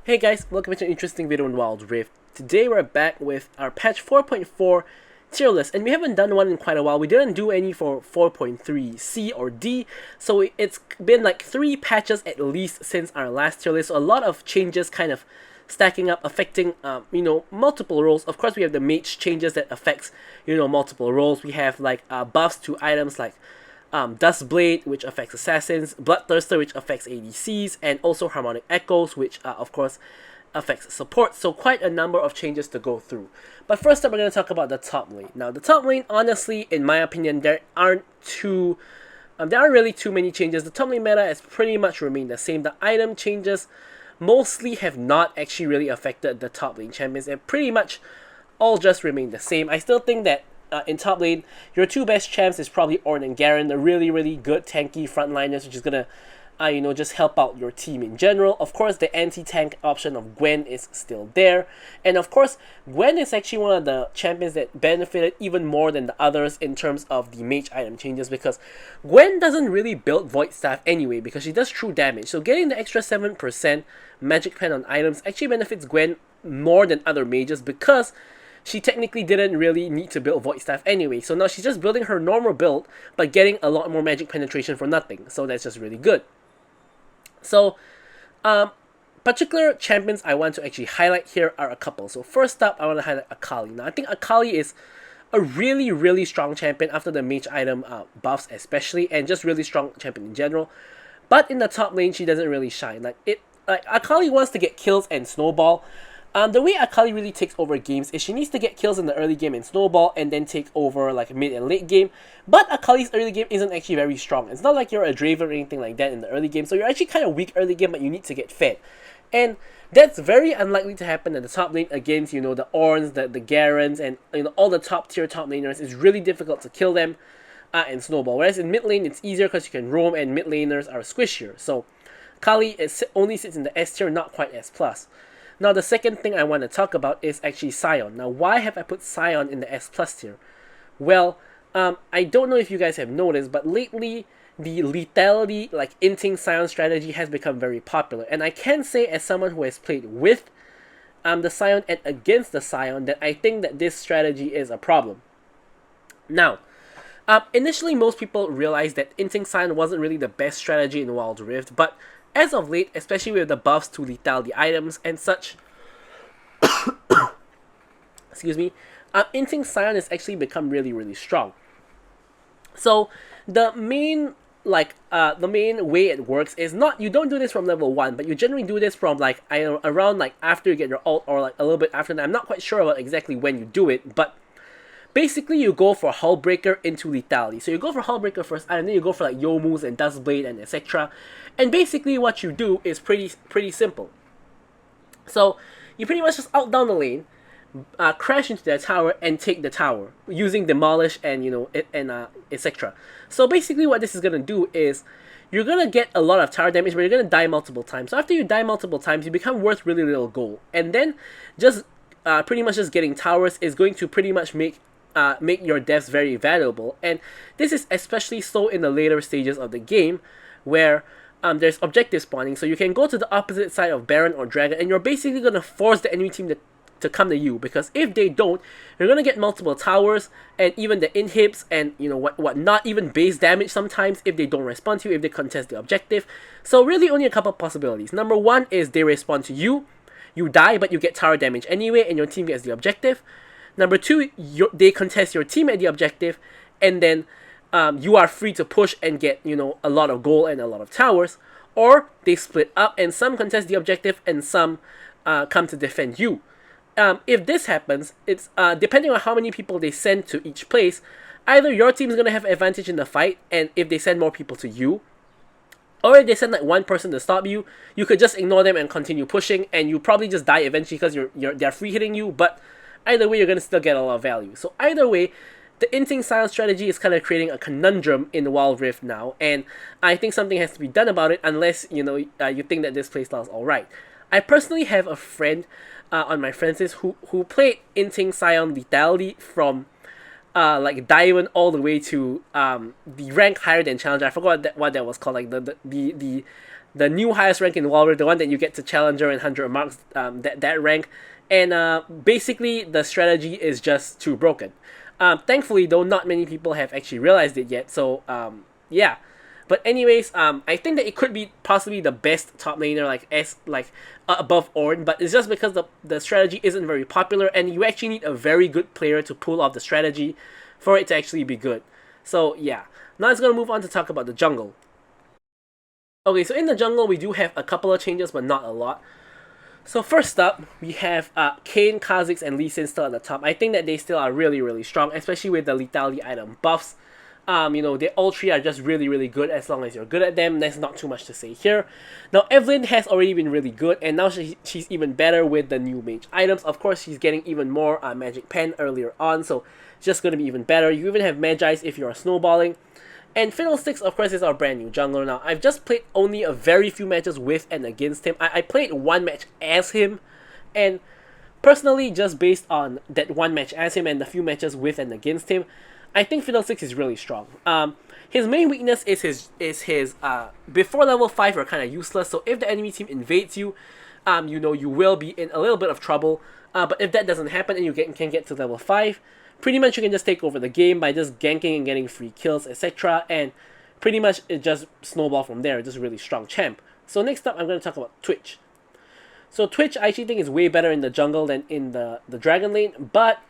Hey guys, welcome to an interesting video in Wild Rift. Today we're back with our patch 4.4 tier list, and we haven't done one in quite a while. We didn't do any for 4.3 C or D, so it's been like 3 patches at least since our last tier list. So a lot of changes kind of stacking up, affecting multiple roles. Of course, we have the mage changes that affects multiple roles. We have like buffs to items like Dustblade, which affects assassins, Bloodthirster, which affects ADCs, and also Harmonic Echoes, which of course affects support. So quite a number of changes to go through. But first up, we're going to talk about the top lane. Now, the top lane, honestly, in my opinion, there aren't really too many changes. The top lane meta has pretty much remained the same. The item changes mostly have not actually really affected the top lane champions, and pretty much all just remain the same. I still think that in top lane, your two best champs is probably Ornn and Garen, the really, really good tanky frontliners, which is gonna, just help out your team in general. Of course, the anti-tank option of Gwen is still there, and of course, Gwen is actually one of the champions that benefited even more than the others in terms of the mage item changes, because Gwen doesn't really build Void Staff anyway, because she does true damage. So getting the extra 7% magic pen on items actually benefits Gwen more than other mages, because she technically didn't really need to build Void Staff anyway. So now she's just building her normal build, but getting a lot more magic penetration for nothing. So that's just really good. So, particular champions I want to actually highlight here are a couple. So first up, I want to highlight Akali. Now, I think Akali is a really, really strong champion after the mage item buffs especially, and just really strong champion in general. But in the top lane, she doesn't really shine. Like Akali wants to get kills and snowball. The way Akali really takes over games is she needs to get kills in the early game and snowball, and then take over like mid and late game. But Akali's early game isn't actually very strong. It's not like you're a Draven or anything like that in the early game, so you're actually kind of weak early game, but you need to get fed. And that's very unlikely to happen at the top lane against, the Ornns, the Garens, and all the top tier top laners. It's really difficult to kill them and snowball. Whereas in mid lane, it's easier because you can roam, and mid laners are squishier. So Akali only sits in the S tier, not quite S+. Now, the second thing I want to talk about is actually Sion. Now, why have I put Sion in the S+ tier? Well, I don't know if you guys have noticed, but lately, the lethality, like inting Sion strategy has become very popular. And I can say, as someone who has played with the Sion and against the Sion, that I think that this strategy is a problem. Now, initially, most people realized that inting Sion wasn't really the best strategy in Wild Rift, but as of late, especially with the buffs to lethality items and such, excuse me, inting Sion has actually become really, really strong. So the main way it works is not, you don't do this from level 1, but you generally do this from like around like after you get your ult, or like a little bit after that. I'm not quite sure about exactly when you do it, but basically, you go for Hullbreaker into lethality. So you go for Hullbreaker first, and then you go for like Youmuu's and Dustblade and etc. And basically, what you do is pretty simple. So you pretty much just out down the lane, crash into the tower and take the tower using Demolish and etc. So basically, what this is gonna do is you're gonna get a lot of tower damage, but you're gonna die multiple times. So after you die multiple times, you become worth really little gold, and then just pretty much just getting towers is going to pretty much make your deaths very valuable. And this is especially so in the later stages of the game, where there's objective spawning, so you can go to the opposite side of Baron or Dragon, and you're basically going to force the enemy team to come to you, because if they don't, you're going to get multiple towers, and even the inhibs, and what not even base damage sometimes if they don't respond to you, if they contest the objective. So really only a couple possibilities. Number one is they respond to you, you die, but you get tower damage anyway, and your team gets the objective. Number two, they contest your team at the objective, and then you are free to push and get, a lot of gold and a lot of towers. Or they split up, and some contest the objective, and some come to defend you. If this happens, it's depending on how many people they send to each place, either your team is going to have advantage in the fight, and if they send more people to you, or if they send like one person to stop you, you could just ignore them and continue pushing, and you probably just die eventually because they're free hitting you. But either way, you're gonna still get a lot of value. So either way, the inting Sion strategy is kind of creating a conundrum in Wild Rift now, and I think something has to be done about it, unless you think that this playstyle is alright. I personally have a friend on my friends list who played inting Sion lethality from like Diamond all the way to the rank higher than Challenger. I forgot what that was called, like the the new highest rank in Warrior, the one that you get to Challenger and 100 marks, that rank. And basically, the strategy is just too broken. Thankfully, though, not many people have actually realized it yet. So, yeah. But anyways, I think that it could be possibly the best top laner, above Ornn, but it's just because the strategy isn't very popular, and you actually need a very good player to pull off the strategy for it to actually be good. So yeah, now let's gonna move on to talk about the jungle. Okay, so in the jungle we do have a couple of changes, but not a lot. So first up, we have Kayn, Kha'Zix, and Lee Sin still at the top. I think that they still are really, really strong, especially with the lethality item buffs. They all three are just really, really good as long as you're good at them. There's not too much to say here. Now, Evelynn has already been really good, and now she's even better with the new mage items. Of course, she's getting even more magic pen earlier on, so it's just going to be even better. You even have Magi's if you're snowballing. And Fiddlesticks, of course, is our brand new jungler now. I've just played only a very few matches with and against him. I played one match as him, and personally, just based on that one match as him and the few matches with and against him, I think Fiddlesticks is really strong. His main weakness is his before level 5 you're kind of useless. So if the enemy team invades you, you will be in a little bit of trouble. But if that doesn't happen and you can get to level 5, pretty much you can just take over the game by just ganking and getting free kills, etc. And pretty much it just snowball from there. Just a really strong champ. So next up, I'm going to talk about Twitch. So Twitch, I actually think is way better in the jungle than in the dragon lane, but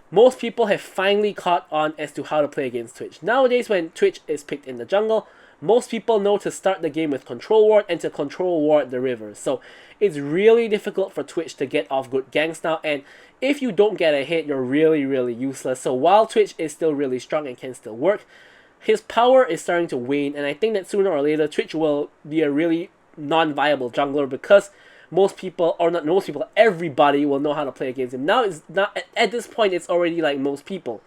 most people have finally caught on as to how to play against Twitch. Nowadays, when Twitch is picked in the jungle, most people know to start the game with control ward and to control ward the rivers. So it's really difficult for Twitch to get off good ganks now, and if you don't get a hit, you're really, really useless. So while Twitch is still really strong and can still work, his power is starting to wane, and I think that sooner or later, Twitch will be a really non-viable jungler because most people, or not most people, everybody will know how to play against him. Now, it's not at this point, it's already like most people.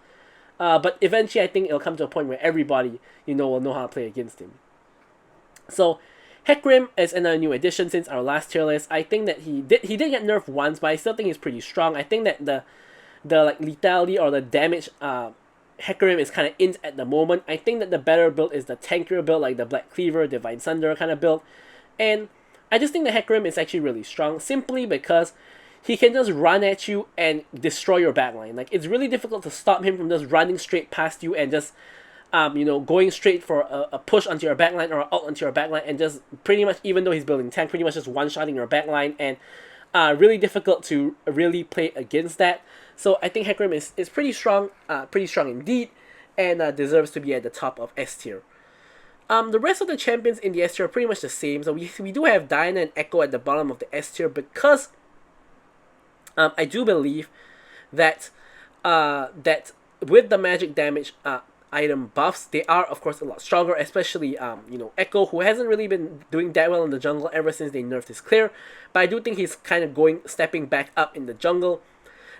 But eventually, I think it'll come to a point where everybody, will know how to play against him. So, Hecarim is another new addition since our last tier list. I think that he did get nerfed once, but I still think he's pretty strong. I think that the lethality or the damage Hecarim is kind of in at the moment. I think that the better build is the tankier build, like the Black Cleaver, Divine Sunder kind of build. And I just think the Hecarim is actually really strong simply because he can just run at you and destroy your backline. Like, it's really difficult to stop him from just running straight past you and just, going straight for a push onto your backline or an ult onto your backline and just pretty much, even though he's building tank, pretty much just one-shotting your backline, and really difficult to really play against that. So I think Hecarim is pretty strong indeed, and deserves to be at the top of S tier. The rest of the champions in the S tier are pretty much the same. So we do have Diana and Echo at the bottom of the S tier because I do believe that that with the magic damage item buffs, they are of course a lot stronger, especially Echo, who hasn't really been doing that well in the jungle ever since they nerfed his clear, but I do think he's kind of stepping back up in the jungle.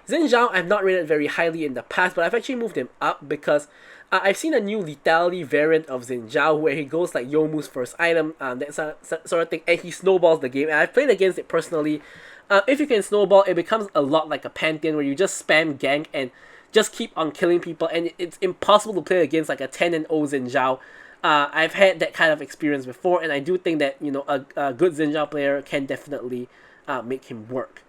Xin Zhao I've not rated very highly in the past, but I've actually moved him up because I've seen a new lethality variant of Xin Zhao where he goes like Youmuu's first item, that sort of thing, and he snowballs the game, and I've played against it personally. If you can snowball, it becomes a lot like a Pantheon where you just spam gank and just keep on killing people, and it's impossible to play against like a 10-0 Xin Zhao. I've had that kind of experience before, and I do think that a good Xin Zhao player can definitely make him work.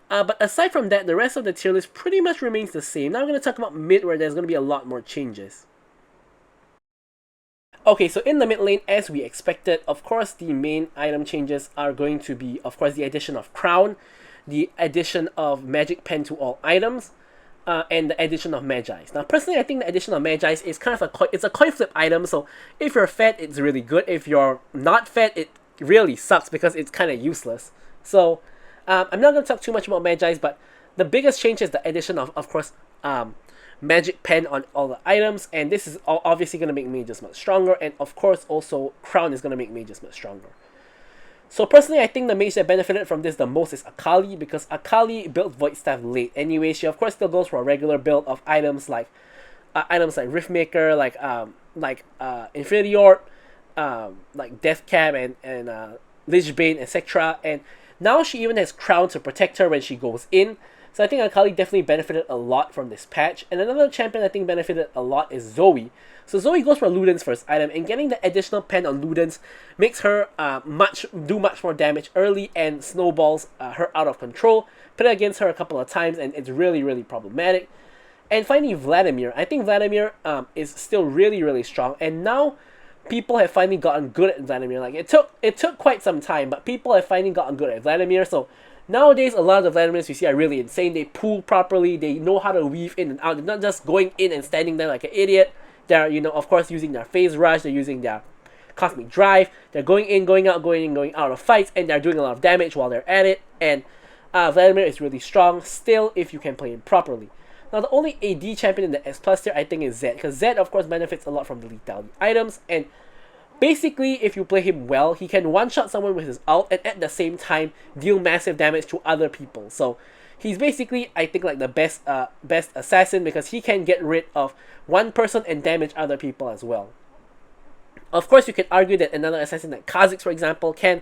But aside from that, the rest of the tier list pretty much remains the same. Now I'm going to talk about mid, where there's going to be a lot more changes. Okay, so in the mid lane, as we expected, of course, the main item changes are going to be, of course, the addition of Crown, the addition of Magic Pen to all items, and the addition of Magi's. Now, personally, I think the addition of Magi's is kind of it's a coin flip item, so if you're fed, it's really good. If you're not fed, it really sucks because it's kind of useless. So, I'm not going to talk too much about Magi's, but the biggest change is the addition of course, Magic Pen on all the items, and this is obviously going to make mages much stronger, and of course also Crown is going to make mages much stronger. So personally, I think the mage that benefited from this the most is Akali, because Akali built Void Staff late anyway. She of course still goes for a regular build of items like Riftmaker, like Infinity Orb, like Death Cap and Lich Bane, etc. And now she even has Crown to protect her when she goes in. So I think Akali definitely benefited a lot from this patch. And another champion I think benefited a lot is Zoe. So Zoe goes for Luden's first item, and getting the additional pen on Luden's makes her do much more damage early and snowballs her out of control. Put it against her a couple of times, and it's really, really problematic. And finally, Vladimir. I think Vladimir is still really, really strong, and now people have finally gotten good at Vladimir. Like it took quite some time, but people have finally gotten good at Vladimir. So nowadays, a lot of the Vladimirs you see are really insane. They pull properly. They know how to weave in and out. They're not just going in and standing there like an idiot. They're, of course, using their phase rush. They're using their cosmic drive. They're going in, going out, going in, going out of fights, and they're doing a lot of damage while they're at it. And Vladimir is really strong still if you can play him properly. Now, the only AD champion in the S plus tier I think is Zed, because Zed, of course, benefits a lot from the lethality items, and basically, if you play him well, he can one-shot someone with his ult and at the same time deal massive damage to other people. So he's basically, I think, like the best assassin, because he can get rid of one person and damage other people as well. Of course, you can argue that another assassin like Kha'Zix, for example, can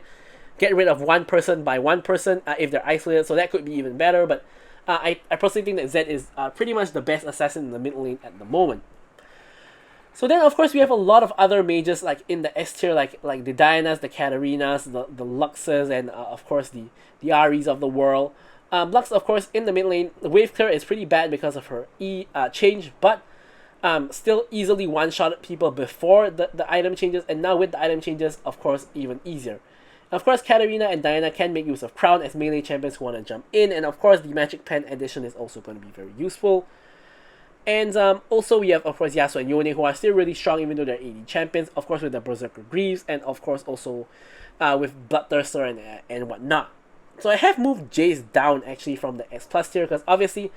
get rid of one person by one person if they're isolated, so that could be even better, but I personally think that Zed is pretty much the best assassin in the mid lane at the moment. So then, of course, we have a lot of other mages like in the S tier, like the Dianas, the Katarinas, the Luxes, and of course the Aries of the world. Lux, of course, in the mid lane, the wave clear is pretty bad because of her change, but still easily one-shotted people before the item changes, and now with the item changes, of course, even easier. Of course, Katarina and Diana can make use of Crown as melee champions who want to jump in, and of course, the Magic Pen addition is also going to be very useful. And also we have, of course, Yasuo and Yone, who are still really strong even though they're AD champions, of course with the Berserker Greaves, and of course also with Bloodthirster and whatnot. So I have moved Jace down actually from the S plus tier, because obviously,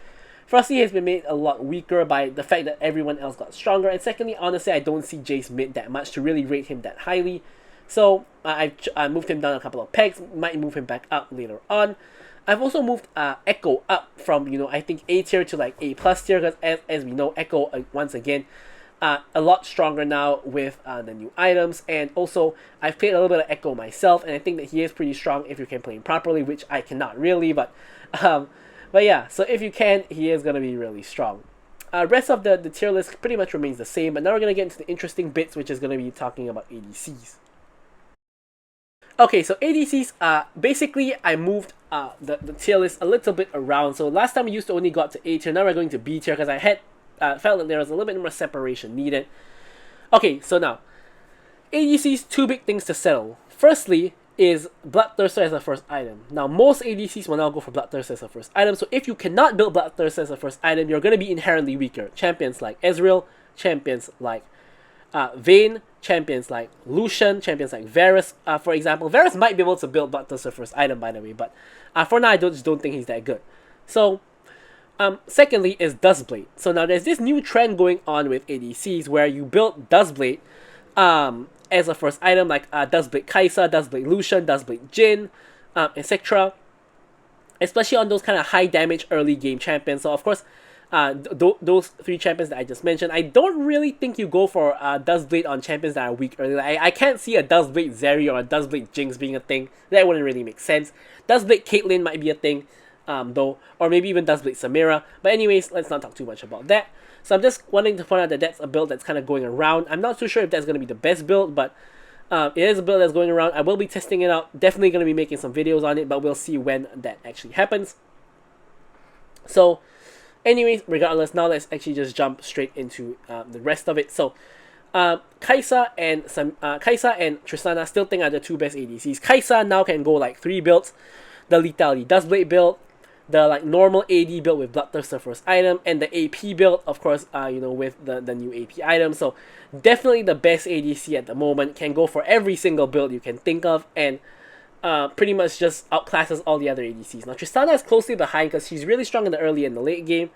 firstly, he has been made a lot weaker by the fact that everyone else got stronger, and secondly, honestly, I don't see Jace mid that much to really rate him that highly. So I moved him down a couple of pegs, might move him back up later on. I've also moved Echo up from, I think A tier to like A plus tier, because as we know, Echo, once again, a lot stronger now with the new items. And also, I've played a little bit of Echo myself, and I think that he is pretty strong if you can play him properly, which I cannot really, but yeah, so if you can, he is going to be really strong. Rest of the tier list pretty much remains the same, but now we're going to get into the interesting bits, which is going to be talking about ADCs. Okay, so ADCs, basically I moved the tier list a little bit around. So last time we used to only got to A tier, now we're going to B tier, because I had felt that there was a little bit more separation needed. Okay, so now, ADCs, two big things to settle. Firstly is Bloodthirster as a first item. Now, most ADCs will now go for Bloodthirster as a first item, so if you cannot build Bloodthirster as a first item, you're going to be inherently weaker. Champions like Ezreal, champions like Vayne, champions like Lucian, champions like Varus, for example. Varus might be able to build Bloodthirster first item, by the way, but for now I just don't think he's that good. So, secondly is Duskblade. So now there's this new trend going on with ADCs where you build Duskblade as a first item, like Duskblade Kai'Sa, Duskblade Lucian, Duskblade Jhin, etc. Especially on those kind of high damage early game champions. So of course, those three champions that I just mentioned, I don't really think you go for Duskblade on champions that are weak early. Like, I can't see a Duskblade Zeri or a Duskblade Jinx being a thing. That wouldn't really make sense. Duskblade Caitlyn might be a thing, though, or maybe even Duskblade Samira. But anyways, let's not talk too much about that. So I'm just wanting to point out that that's a build that's kind of going around. I'm not too sure if that's going to be the best build, but it is a build that's going around. I will be testing it out. Definitely going to be making some videos on it, but we'll see when that actually happens. So, anyways, regardless, now let's actually just jump straight into the rest of it. So, Kai'Sa and Tristana still think are the two best ADCs. Kai'Sa now can go like 3 builds: the Lethality Duskblade build, the like normal AD build with Bloodthirster first item, and the AP build, of course, with the new AP item. So definitely the best ADC at the moment. Can go for every single build you can think of, and pretty much just outclasses all the other ADCs. Now Tristana is closely behind because she's really strong in the early and the late game.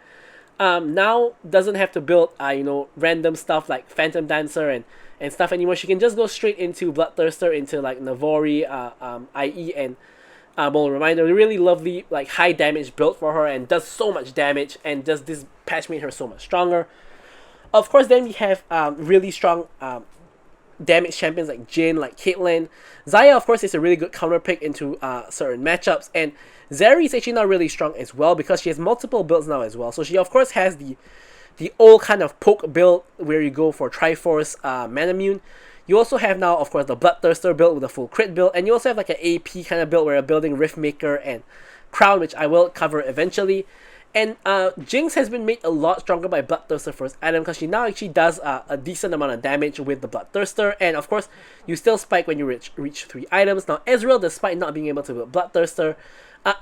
Now doesn't have to build random stuff like Phantom Dancer and stuff anymore. She can just go straight into Bloodthirster, into like Navori, IE, and Ball Reminder. Really lovely, like high damage build for her, and does so much damage, and just this patch made her so much stronger. Of course, then we have really strong damage champions like Jhin, like Caitlyn. Xayah, of course, is a really good counter pick into certain matchups, and Zeri is actually not really strong as well because she has multiple builds now as well. So she of course has the old kind of poke build where you go for Triforce Manamune. You also have now, of course, the Bloodthirster build with a full crit build, and you also have like an AP kind of build where you're building Riftmaker and Crown, which I will cover eventually. And Jinx has been made a lot stronger by Bloodthirster first item because she now actually does a decent amount of damage with the Bloodthirster, and of course, you still spike when you reach 3 items. Now, Ezreal, despite not being able to build Bloodthirster,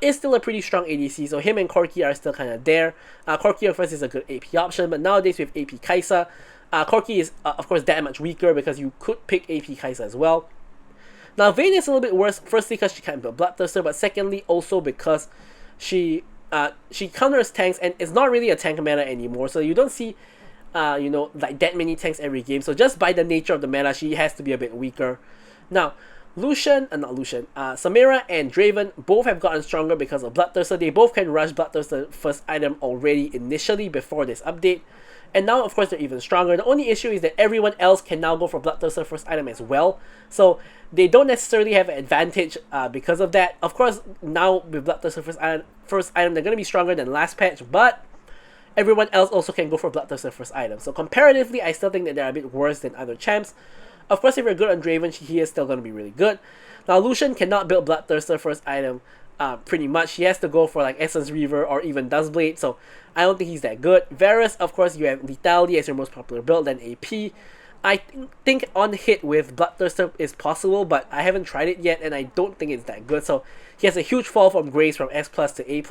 is still a pretty strong ADC, so him and Corki are still kind of there. Corki, of course, is a good AP option, but nowadays with AP Kai'Sa, Corki is, of course, that much weaker because you could pick AP Kai'Sa as well. Now, Vayne is a little bit worse, firstly because she can't build Bloodthirster, but secondly also because she counters tanks and is not really a tank meta anymore, so you don't see, like that many tanks every game. So just by the nature of the meta, she has to be a bit weaker. Now, Samira and Draven both have gotten stronger because of Bloodthirster. They both can rush Bloodthirster first item already initially before this update. And now, of course, they're even stronger. The only issue is that everyone else can now go for Bloodthirster first item as well. So they don't necessarily have an advantage because of that. Of course, now with Bloodthirster first item, they're going to be stronger than last patch, but everyone else also can go for Bloodthirster first item. So comparatively, I still think that they're a bit worse than other champs. Of course, if you're good on Draven, he is still going to be really good. Now, Lucian cannot build Bloodthirster first item pretty much. He has to go for like Essence Reaver or even Duskblade, so I don't think he's that good. Varus, of course, you have Lethality as your most popular build, then AP. I think on hit with Bloodthirster is possible, but I haven't tried it yet, and I don't think it's that good. So he has a huge fall from Grace from S+ to A+.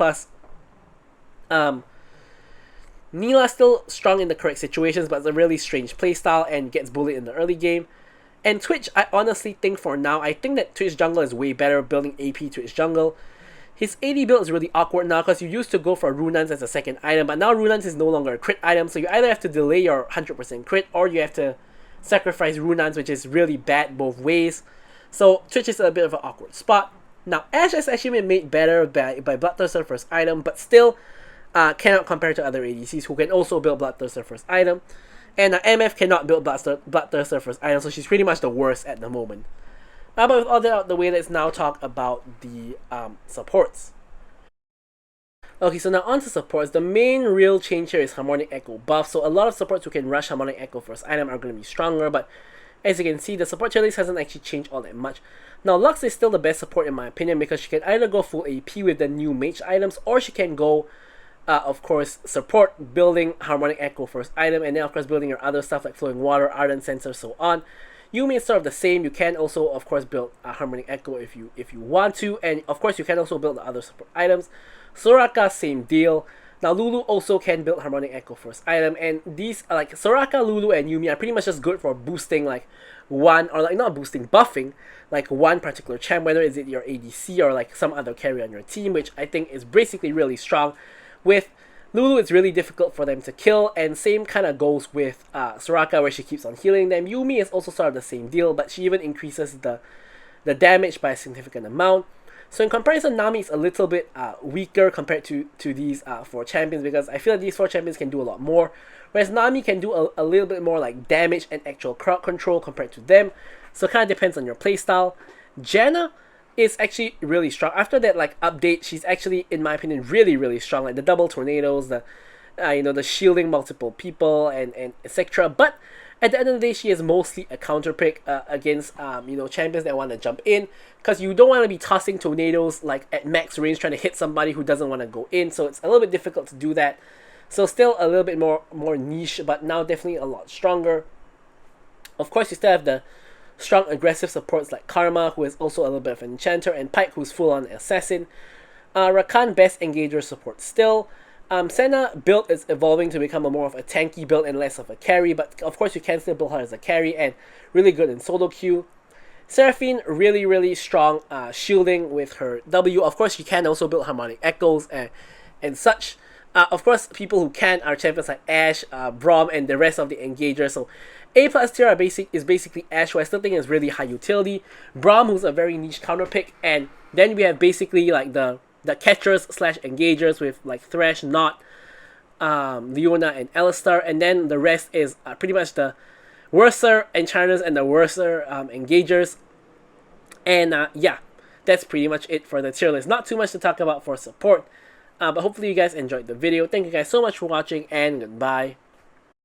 Neela's still strong in the correct situations, but it's a really strange playstyle and gets bullied in the early game. And Twitch, I honestly think for now, I think that Twitch jungle is way better building AP Twitch jungle. His AD build is really awkward now because you used to go for Runans as a second item, but now Runans is no longer a crit item, so you either have to delay your 100% crit or you have to sacrifice Runans, which is really bad both ways. So Twitch is a bit of an awkward spot. Now, Ashe has actually been made better by Bloodthirster first item, but still cannot compare to other ADCs who can also build Bloodthirster first item. And MF cannot build Bloodthirster first item, so she's pretty much the worst at the moment. But with all that out of the way, let's now talk about the supports. Okay, so now on to supports. The main real change here is Harmonic Echo buff. So a lot of supports who can rush Harmonic Echo first item are going to be stronger, but as you can see, the support tier list hasn't actually changed all that much. Now, Lux is still the best support in my opinion because she can either go full AP with the new Mage items, or she can go of course, support building Harmonic Echo first item, and then of course building your other stuff like Flowing Water, Ardent Sensor, so on. Yuumi is sort of the same. You can also, of course, build Harmonic Echo if you want to, and of course you can also build the other support items. Soraka, same deal. Now Lulu also can build Harmonic Echo first item, and these are like Soraka, Lulu, and Yuumi are pretty much just good for boosting like one, or like not boosting, buffing like one particular champ, whether is it your ADC or like some other carry on your team, which I think is basically really strong. With Lulu, it's really difficult for them to kill, and same kind of goes with Soraka, where she keeps on healing them. Yuumi is also sort of the same deal, but she even increases the damage by a significant amount. So in comparison, Nami is a little bit weaker compared to these 4 champions, because I feel like these 4 champions can do a lot more, whereas Nami can do a little bit more like damage and actual crowd control compared to them. So it kind of depends on your playstyle. Janna is actually really strong. After that like update, she's actually, in my opinion, really strong. Like the double tornadoes, the the shielding multiple people and etc. But at the end of the day, she is mostly a counter pick against champions that want to jump in, because you don't want to be tossing tornadoes like at max range trying to hit somebody who doesn't want to go in. So it's a little bit difficult to do that. So still a little bit more niche, but now definitely a lot stronger. Of course, you still have the strong aggressive supports like Karma, who is also a little bit of an enchanter, and Pyke, who's full on assassin. Rakan, best engager support still. Senna build is evolving to become more of a tanky build and less of a carry, but of course you can still build her as a carry and really good in solo queue. Seraphine, really strong shielding with her W. Of course you can also build Harmonic Echoes and such. Of course, people who can are champions like Ashe, Braum, and the rest of the engagers. So A+ tier is basically Ashe, who I still think is really high utility. Braum, who's a very niche counter pick, and then we have basically like the catchers / engagers with like Thresh, Not, Leona, and Alistar, and then the rest is pretty much the worser enchanters and the worser engagers. And yeah, that's pretty much it for the tier list. Not too much to talk about for support, but hopefully you guys enjoyed the video. Thank you guys so much for watching, and goodbye.